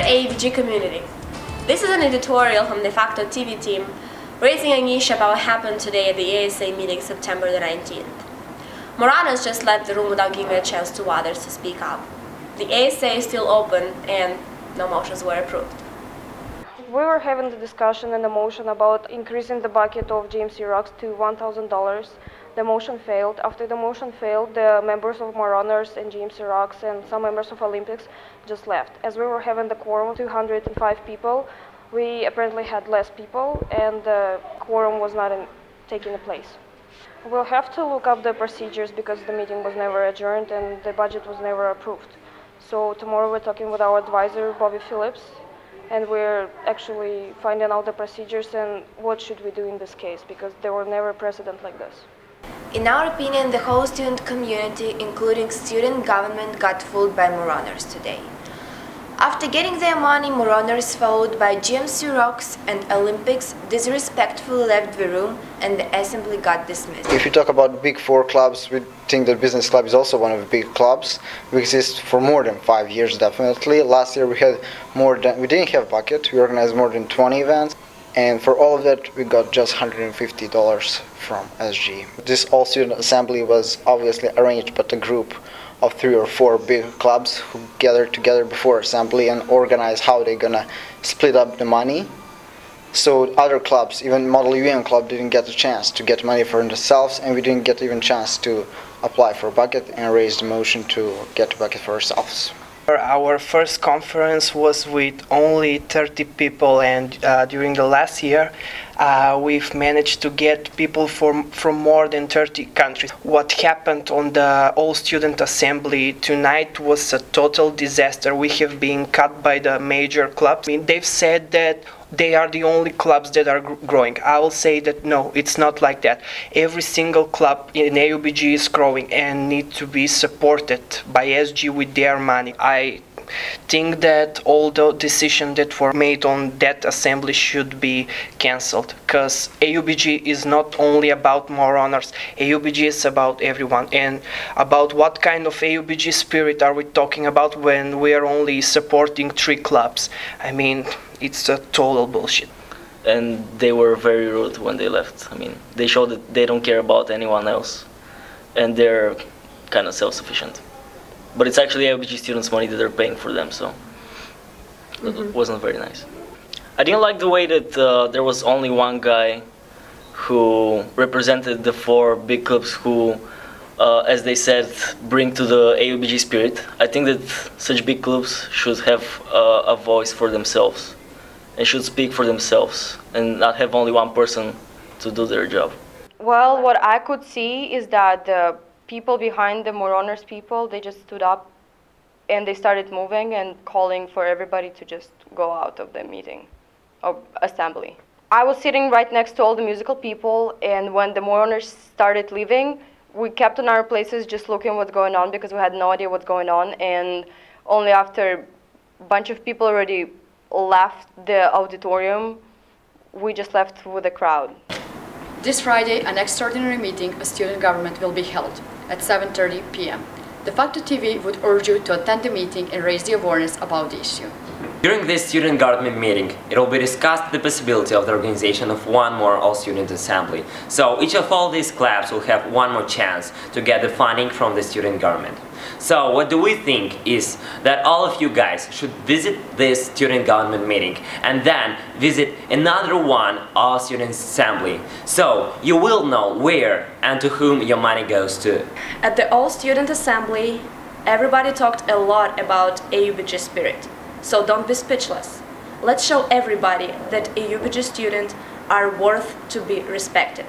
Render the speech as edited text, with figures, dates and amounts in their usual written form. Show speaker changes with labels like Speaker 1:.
Speaker 1: AUBG community. This is an editorial from defactoTV team raising an issue about what happened today at the ASA meeting September the 19th. Moranos just left the room without giving a chance to others to speak up. The ASA is still open and no motions were approved.
Speaker 2: We were having the discussion and the motion about increasing the bucket of JMC Rocks to $1,000. The motion failed. After the motion failed, the members of Moranos and JMC Rocks and some members of Olympics just left. As we were having the quorum of 205 people, we apparently had less people and the quorum was not taking place. We'll have to look up the procedures because the meeting was never adjourned and the budget was never approved. So tomorrow we're talking with our advisor, Bobby Phillips, and we're actually finding out the procedures and what should we do in this case, because there were never precedent like this.
Speaker 1: In our opinion, the whole student community, including student government, got fooled by Moranos today. After getting their money, Moranos, followed by JMC Rocks and Olympics, disrespectfully left the room and the assembly got dismissed.
Speaker 3: If you talk about big four clubs, we think that business club is also one of the big clubs. We exist for more than 5 years, definitely. Last year we didn't have bucket. We organized more than 20 events. And for all of that, we got just $150 from SG. This all-student assembly was obviously arranged by a group of 3 or 4 big clubs who gathered together before assembly and organized how they're gonna split up the money. So other clubs, even Model UN Club, didn't get a chance to get money for themselves, and we didn't get even chance to apply for a bucket and raise the motion to get a bucket for ourselves.
Speaker 4: Our first conference was with only 30 people, and during the last year we've managed to get people from more than 30 countries. What happened on the all-student assembly tonight was a total disaster. We have been cut by the major clubs. I mean, they've said that they are the only clubs that are growing. I will say that no, it's not like that. Every single club in AUBG is growing and need to be supported by SG with their money. I think that all the decisions that were made on that assembly should be cancelled, because AUBG is not only about Moranos. AUBG is about everyone. And about what kind of AUBG spirit are we talking about when we are only supporting 3 clubs? I mean, it's a total bullshit.
Speaker 5: And they were very rude when they left. I mean, they showed that they don't care about anyone else, and they're kind of self-sufficient. But it's actually AUBG students' money that they're paying for them, so it wasn't very nice. I didn't like the way that there was only one guy who represented the 4 big clubs who, as they said, bring to the AUBG spirit. I think that such big clubs should have a voice for themselves and should speak for themselves and not have only one person to do their job.
Speaker 2: Well, what I could see is that the people behind the Moranos people, they just stood up and they started moving and calling for everybody to just go out of the meeting or assembly. I was sitting right next to all the musical people, and when the Moranos started leaving, we kept in our places just looking what's going on because we had no idea what's going on, and only after a bunch of people already left the auditorium, we just left with the crowd.
Speaker 6: This Friday, an extraordinary meeting of student government will be held at 7:30 p.m. defactoTV would urge you to attend the meeting and raise the awareness about the issue.
Speaker 7: During this student government meeting, it will be discussed the possibility of the organization of one more all-student assembly. So each of all these clubs will have one more chance to get the funding from the student government. So what do we think is that all of you guys should visit this student government meeting and then visit another one all-student assembly, so you will know where and to whom your money goes to.
Speaker 1: At the all-student assembly, everybody talked a lot about AUBG spirit. So don't be speechless. Let's show everybody that AUBG students are worth to be respected.